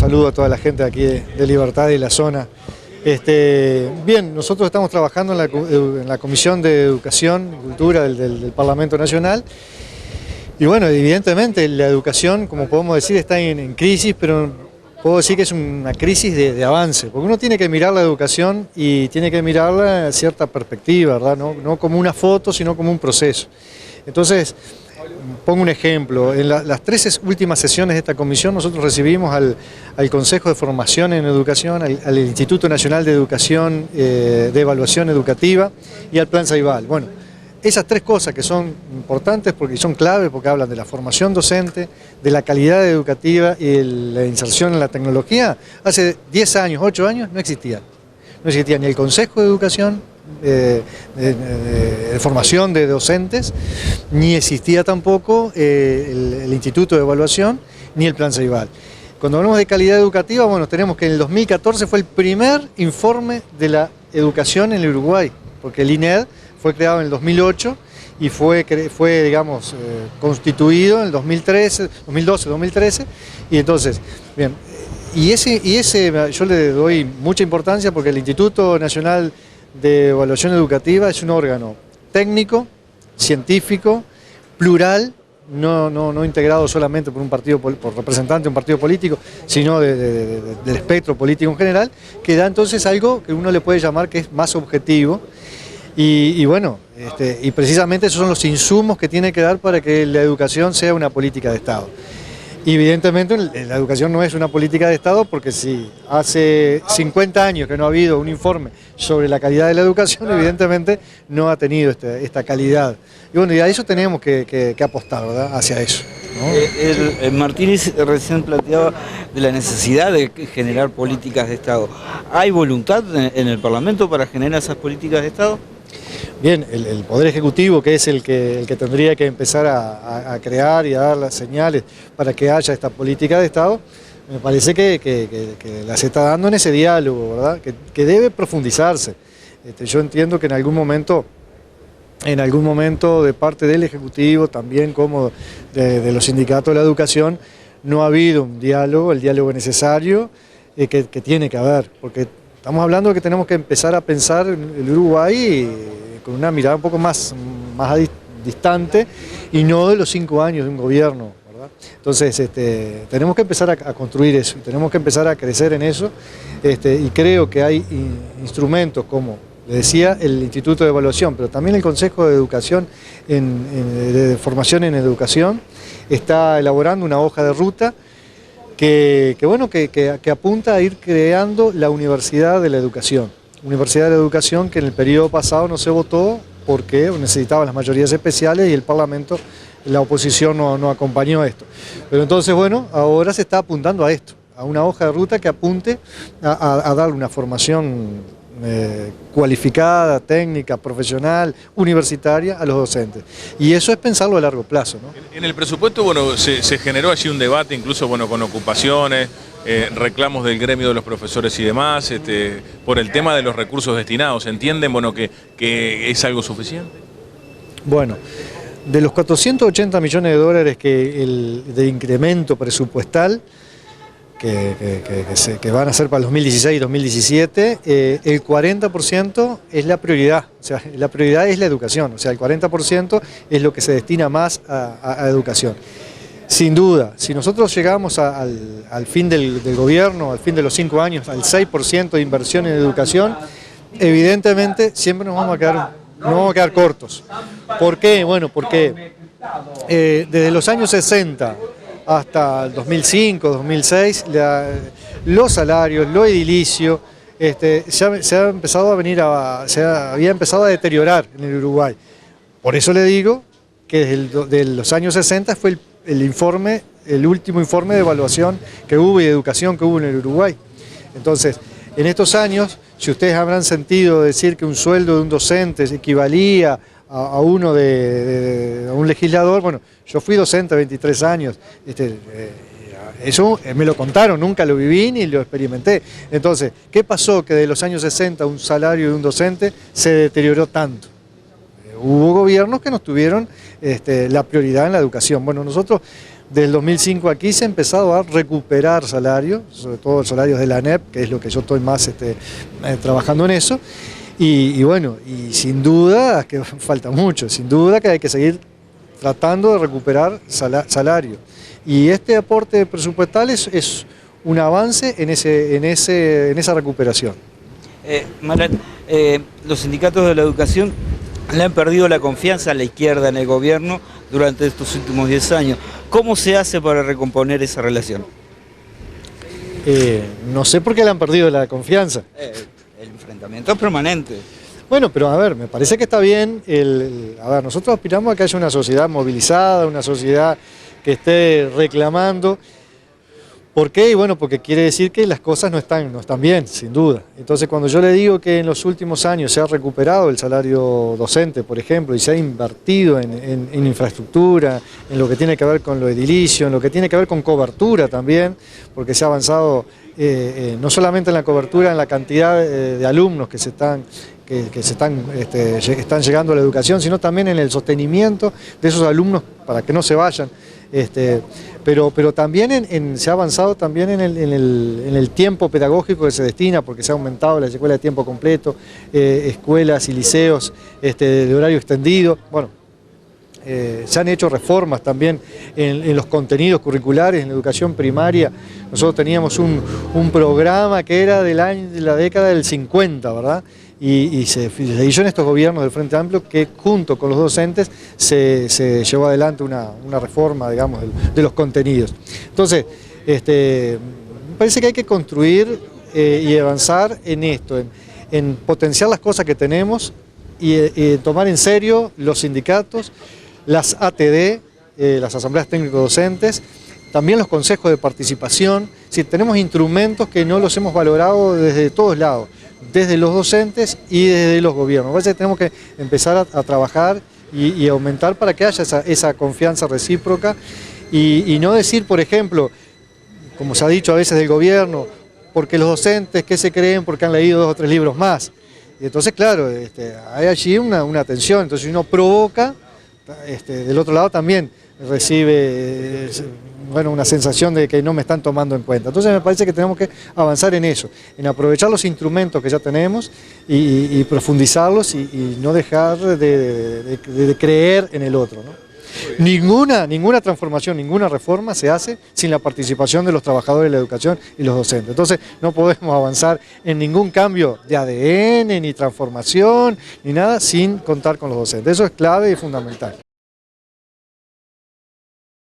saludo a toda la gente aquí de Libertad y la zona. Bien, nosotros estamos trabajando en la Comisión de Educación y Cultura del Parlamento Nacional. Y bueno, evidentemente la educación, como podemos decir, está en crisis, pero puedo decir que es una crisis de avance, porque uno tiene que mirar la educación y tiene que mirarla en cierta perspectiva, ¿verdad? No como una foto, sino como un proceso. Entonces, pongo un ejemplo, en las 3 últimas sesiones de esta comisión nosotros recibimos al Consejo de Formación en Educación, al Instituto Nacional de Educación, de Evaluación Educativa y al Plan Ceibal. Bueno, esas 3 cosas que son importantes porque son claves, porque hablan de la formación docente, de la calidad educativa y de la inserción en la tecnología, hace 10 años, 8 años no existían. No existía ni el Consejo de Educación, de formación de docentes, ni existía tampoco el Instituto de Evaluación, ni el Plan Ceibal. Cuando hablamos de calidad educativa, bueno, tenemos que en el 2014 fue el primer informe de la educación en el Uruguay, porque el INED fue creado en el 2008 y fue digamos, constituido en el 2012-2013, y entonces, bien, y ese yo le doy mucha importancia porque el Instituto Nacional de Evaluación Educativa es un órgano técnico, científico, plural, no integrado solamente por representante de un partido político, sino del espectro político en general, que da entonces algo que uno le puede llamar que es más objetivo. Y bueno, y precisamente esos son los insumos que tiene que dar para que la educación sea una política de Estado. Y evidentemente la educación no es una política de Estado porque si hace 50 años que no ha habido un informe sobre la calidad de la educación, evidentemente no ha tenido esta calidad. Y bueno, y a eso tenemos que apostar, ¿verdad? Hacia eso, ¿no? Martínez recién planteaba de la necesidad de generar políticas de Estado. ¿Hay voluntad en el Parlamento para generar esas políticas de Estado? Bien, el Poder Ejecutivo, que es el que tendría que empezar a crear y a dar las señales para que haya esta política de Estado, me parece que las está dando en ese diálogo, ¿verdad? Que debe profundizarse. Yo entiendo que en algún momento de parte del Ejecutivo, también como de los sindicatos de la educación, no ha habido un diálogo, el diálogo necesario que tiene que haber, porque estamos hablando de que tenemos que empezar a pensar en el Uruguay con una mirada un poco más distante y no de los 5 años de un gobierno, ¿verdad? Entonces tenemos que empezar a construir eso, tenemos que empezar a crecer en eso, y creo que hay instrumentos como, le decía, el Instituto de Evaluación, pero también el Consejo de Educación, de Formación en Educación, está elaborando una hoja de ruta que apunta a ir creando la Universidad de la Educación. Universidad de la Educación que en el periodo pasado no se votó porque necesitaba las mayorías especiales y el Parlamento, la oposición no acompañó esto. Pero entonces, bueno, ahora se está apuntando a esto, a una hoja de ruta que apunte a darle una formación cualificada, técnica, profesional, universitaria a los docentes. Y eso es pensarlo a largo plazo, ¿no? En el presupuesto, bueno, se generó allí un debate, incluso, bueno, con ocupaciones, reclamos del gremio de los profesores y demás, por el tema de los recursos destinados. ¿Entienden, bueno, que es algo suficiente? Bueno, de los 480 millones de dólares de incremento presupuestal que van a ser para el 2016 y 2017, el 40% es la prioridad, o sea, la prioridad es la educación, o sea, el 40% es lo que se destina más a educación. Sin duda, si nosotros llegamos al fin del gobierno, al fin de los 5 años, al 6% de inversión en educación, evidentemente siempre nos vamos a quedar cortos. ¿Por qué? Bueno, porque desde los años 60 hasta el 2005, 2006, los salarios, lo edilicio, se había empezado a deteriorar en el Uruguay. Por eso le digo que desde los años 60 fue el último informe de evaluación que hubo y de educación que hubo en el Uruguay. Entonces, en estos años, si ustedes habrán sentido decir que un sueldo de un docente equivalía a uno a un legislador, bueno, yo fui docente 23 años, eso me lo contaron, nunca lo viví ni lo experimenté. Entonces, ¿qué pasó que de los años 60 un salario de un docente se deterioró tanto? Hubo gobiernos que nos tuvieron la prioridad en la educación. Bueno, nosotros Del 2005 aquí se ha empezado a recuperar salarios, sobre todo salarios de la ANEP, que es lo que yo estoy más trabajando en eso. Y bueno, y sin duda que falta mucho, sin duda que hay que seguir tratando de recuperar salario. Y este aporte presupuestal es un avance en esa recuperación. Marlene, los sindicatos de la educación le han perdido la confianza a la izquierda en el gobierno durante estos últimos 10 años. ¿Cómo se hace para recomponer esa relación? No sé por qué le han perdido la confianza. El enfrentamiento es permanente. Bueno, pero a ver, me parece que está bien. A ver, nosotros aspiramos a que haya una sociedad movilizada, una sociedad que esté reclamando. ¿Por qué? Y bueno, porque quiere decir que las cosas no están bien, sin duda. Entonces, cuando yo le digo que en los últimos años se ha recuperado el salario docente, por ejemplo, y se ha invertido en infraestructura, en lo que tiene que ver con lo edilicio, en lo que tiene que ver con cobertura también, porque se ha avanzado no solamente en la cobertura, en la cantidad de alumnos que están llegando a la educación, sino también en el sostenimiento de esos alumnos para que no se vayan. Pero también se ha avanzado también en el tiempo pedagógico que se destina, porque se ha aumentado las escuelas de tiempo completo, escuelas y liceos de horario extendido. Bueno, se han hecho reformas también en los contenidos curriculares, en la educación primaria. Nosotros teníamos un programa que era de la década del 50, ¿verdad? Y se hizo en estos gobiernos del Frente Amplio que junto con los docentes se llevó adelante una reforma, digamos, de los contenidos. Entonces, me parece que hay que construir y avanzar en esto, en potenciar las cosas que tenemos y tomar en serio los sindicatos, las ATD, las asambleas técnico-docentes, también los consejos de participación. Si tenemos instrumentos que no los hemos valorado desde todos lados, desde los docentes y desde los gobiernos. Me parece que tenemos que empezar a trabajar y aumentar para que haya esa confianza recíproca y no decir, por ejemplo, como se ha dicho a veces del gobierno, porque los docentes, ¿qué se creen? Porque han leído 2 o 3 libros más. Y entonces, claro, hay allí una tensión, entonces uno provoca, del otro lado también recibe una sensación de que no me están tomando en cuenta. Entonces me parece que tenemos que avanzar en eso, en aprovechar los instrumentos que ya tenemos y profundizarlos y no dejar de creer en el otro, ¿no? Ninguna transformación, ninguna reforma se hace sin la participación de los trabajadores de la educación y los docentes. Entonces no podemos avanzar en ningún cambio de ADN, ni transformación, ni nada, sin contar con los docentes. Eso es clave y fundamental.